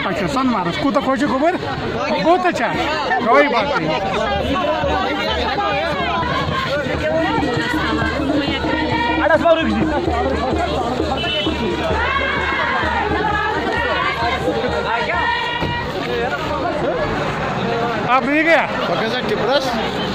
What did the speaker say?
अच्छा सनमार्ग कूता खोजे गोबर बहुत अच्छा कोई बात नहीं। आप नहीं गया